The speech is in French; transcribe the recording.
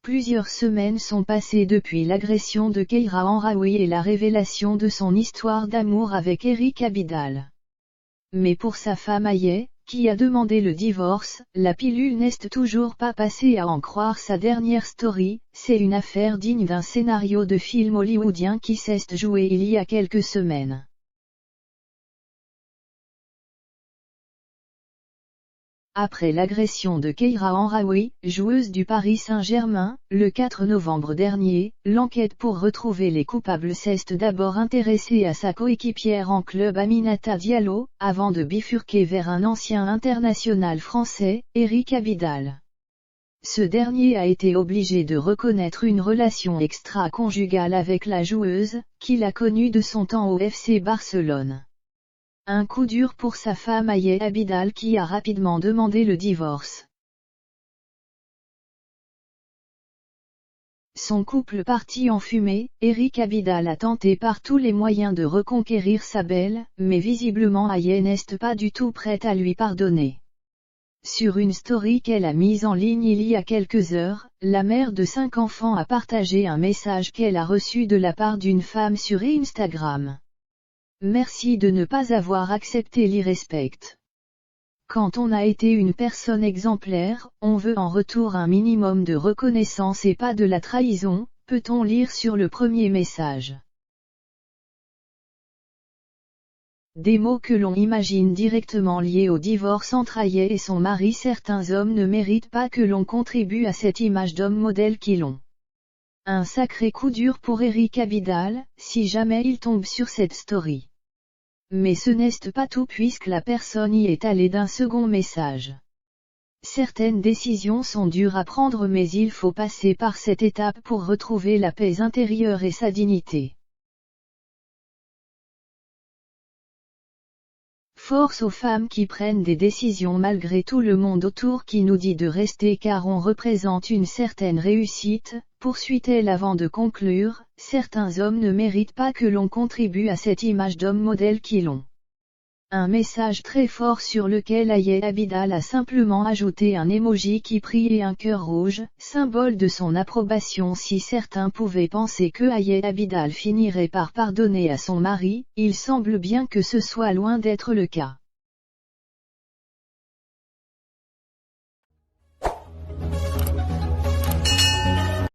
Plusieurs semaines sont passées depuis l'agression de Keira Henraoui et la révélation de son histoire d'amour avec Eric Abidal. Mais pour sa femme Aye, qui a demandé le divorce, la pilule n'est toujours pas passée à en croire sa dernière story. C'est une affaire digne d'un scénario de film hollywoodien qui s'est joué il y a quelques semaines. Après l'agression de Keira Henraoui, joueuse du Paris Saint-Germain, le 4 novembre dernier, l'enquête pour retrouver les coupables s'est d'abord intéressée à sa coéquipière en club Aminata Diallo, avant de bifurquer vers un ancien international français, Eric Abidal. Ce dernier a été obligé de reconnaître une relation extra-conjugale avec la joueuse, qu'il a connue de son temps au FC Barcelone. Un coup dur pour sa femme Aye Abidal qui a rapidement demandé le divorce. Son couple parti en fumée, Eric Abidal a tenté par tous les moyens de reconquérir sa belle, mais visiblement Aye n'est pas du tout prête à lui pardonner. Sur une story qu'elle a mise en ligne il y a quelques heures, la mère de 5 enfants a partagé un message qu'elle a reçu de la part d'une femme sur Instagram. Merci de ne pas avoir accepté l'irrespect. Quand on a été une personne exemplaire, on veut en retour un minimum de reconnaissance et pas de la trahison, peut-on lire sur le premier message. Des mots que l'on imagine directement liés au divorce entre Aye et son mari. Certains hommes ne méritent pas que l'on contribue à cette image d'homme modèle qu'ils ont. Un sacré coup dur pour Eric Abidal, si jamais il tombe sur cette story. Mais ce n'est pas tout puisque la personne y est allée d'un second message. Certaines décisions sont dures à prendre mais il faut passer par cette étape pour retrouver la paix intérieure et sa dignité. Force aux femmes qui prennent des décisions malgré tout le monde autour qui nous dit de rester car on représente une certaine réussite, poursuit-elle avant de conclure. Certains hommes ne méritent pas que l'on contribue à cette image d'homme modèle qu'ils ont. Un message très fort sur lequel Aye Abidal a simplement ajouté un emoji qui brille et un cœur rouge, symbole de son approbation. Si certains pouvaient penser que Aye Abidal finirait par pardonner à son mari, il semble bien que ce soit loin d'être le cas.